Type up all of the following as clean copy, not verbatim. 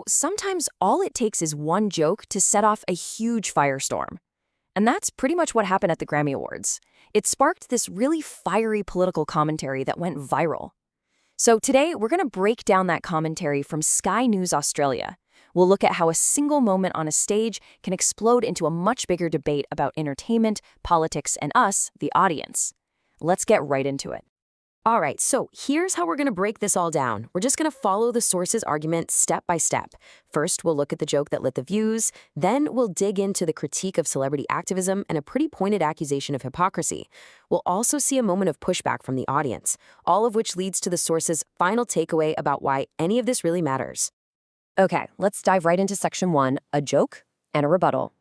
Sometimes all it takes is one joke to set off a huge firestorm. And that's pretty much what happened at the Grammy Awards. It sparked this really fiery political commentary that went viral. So today, we're going to break down that commentary from Sky News Australia. We'll look at how a single moment on a stage can explode into a much bigger debate about entertainment, politics, and us, the audience. Let's get right into it. All right, so here's how we're going to break this all down. We're just going to follow the source's argument step by step. First, we'll look at the joke that lit the views. Then we'll dig into the critique of celebrity activism and a pretty pointed accusation of hypocrisy. We'll also see a moment of pushback from the audience, all of which leads to the source's final takeaway about why any of this really matters. Okay, let's dive right into section 1, a joke and a rebuttal.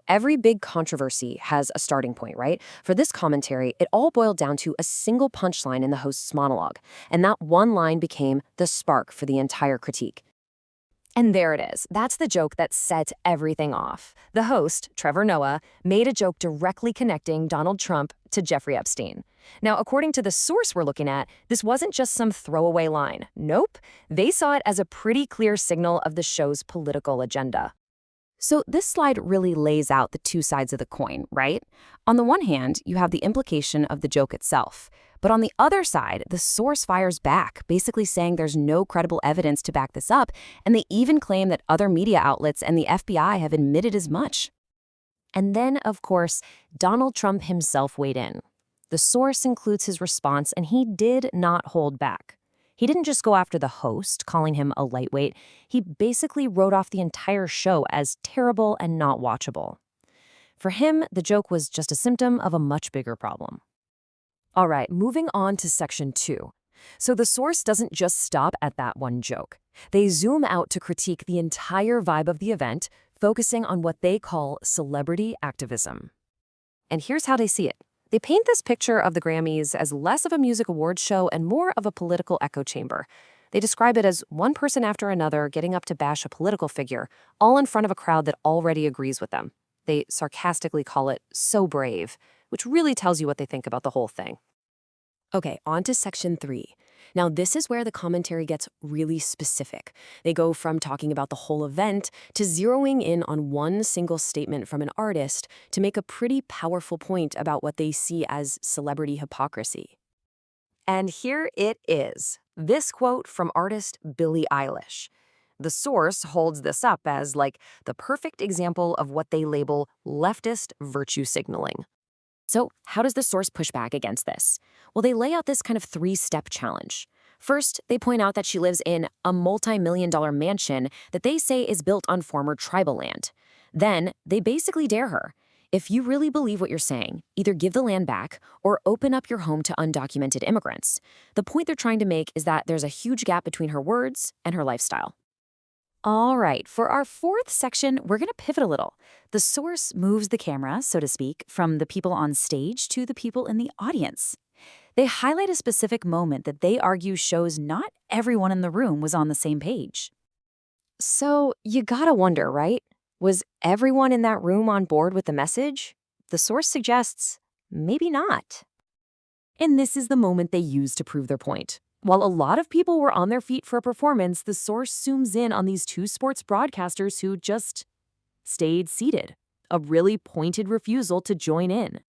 Every big controversy has a starting point, right? For this commentary, it all boiled down to a single punchline in the host's monologue, and that one line became the spark for the entire critique. And there it is. That's the joke that set everything off. The host, Trevor Noah, made a joke directly connecting Donald Trump to Jeffrey Epstein. Now, according to the source we're looking at, this wasn't just some throwaway line. Nope. They saw it as a pretty clear signal of the show's political agenda. So this slide really lays out the two sides of the coin, right? On the one hand, you have the implication of the joke itself. But on the other side, the source fires back, basically saying there's no credible evidence to back this up, and they even claim that other media outlets and the FBI have admitted as much. And then, of course, Donald Trump himself weighed in. The source includes his response, and he did not hold back. He didn't just go after the host, calling him a lightweight. He basically wrote off the entire show as terrible and not watchable. For him, the joke was just a symptom of a much bigger problem. All right, moving on to section 2. So the source doesn't just stop at that one joke. They zoom out to critique the entire vibe of the event, focusing on what they call celebrity activism. And here's how they see it. They paint this picture of the Grammys as less of a music awards show and more of a political echo chamber. They describe it as one person after another getting up to bash a political figure, all in front of a crowd that already agrees with them. They sarcastically call it "so brave," which really tells you what they think about the whole thing. Okay, on to section 3. Now, this is where the commentary gets really specific. They go from talking about the whole event to zeroing in on one single statement from an artist to make a pretty powerful point about what they see as celebrity hypocrisy. And here it is, this quote from artist Billie Eilish. The source holds this up as like the perfect example of what they label leftist virtue signaling. So how does the source push back against this? Well, they lay out this kind of 3-step challenge. First, they point out that she lives in a multi-million-dollar mansion that they say is built on former tribal land. Then, they basically dare her. If you really believe what you're saying, either give the land back or open up your home to undocumented immigrants. The point they're trying to make is that there's a huge gap between her words and her lifestyle. All right, for our 4th section, we're going to pivot a little. The source moves the camera, so to speak, from the people on stage to the people in the audience. They highlight a specific moment that they argue shows not everyone in the room was on the same page. So you gotta wonder, right? Was everyone in that room on board with the message? The source suggests maybe not. And this is the moment they use to prove their point. While a lot of people were on their feet for a performance, the source zooms in on these 2 sports broadcasters who just stayed seated, a really pointed refusal to join in.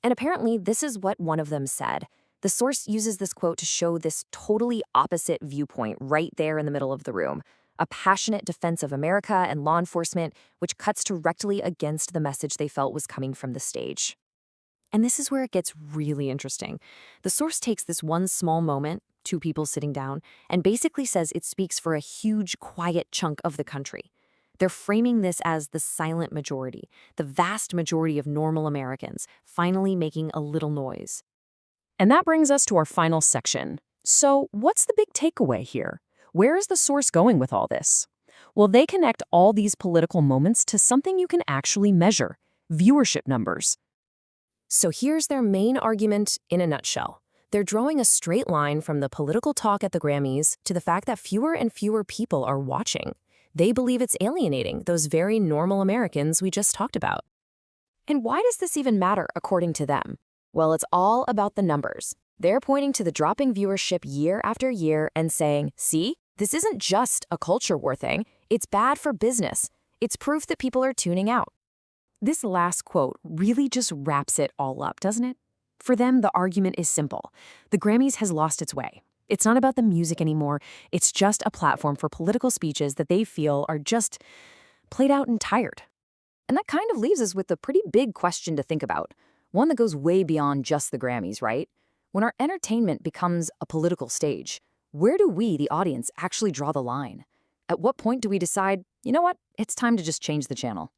And apparently, this is what one of them said. The source uses this quote to show this totally opposite viewpoint right there in the middle of the room, a passionate defense of America and law enforcement, which cuts directly against the message they felt was coming from the stage. And this is where it gets really interesting. The source takes this one small moment, 2 people sitting down, and basically says it speaks for a huge, quiet chunk of the country. They're framing this as the silent majority, the vast majority of normal Americans, finally making a little noise. And that brings us to our final section. So what's the big takeaway here? Where is the source going with all this? Well, they connect all these political moments to something you can actually measure: viewership numbers. So here's their main argument in a nutshell. They're drawing a straight line from the political talk at the Grammys to the fact that fewer and fewer people are watching. They believe it's alienating those very normal Americans we just talked about. And why does this even matter, according to them? Well, it's all about the numbers. They're pointing to the dropping viewership year after year and saying, see, This isn't just a culture war thing. It's bad for business. It's proof that people are tuning out. This last quote really just wraps it all up, doesn't it? For them, the argument is simple. The Grammys has lost its way. It's not about the music anymore. It's just a platform for political speeches that they feel are just played out and tired. And that kind of leaves us with a pretty big question to think about. One that goes way beyond just the Grammys, right? When our entertainment becomes a political stage, where do we, the audience, actually draw the line? At what point do we decide, you know what, it's time to just change the channel?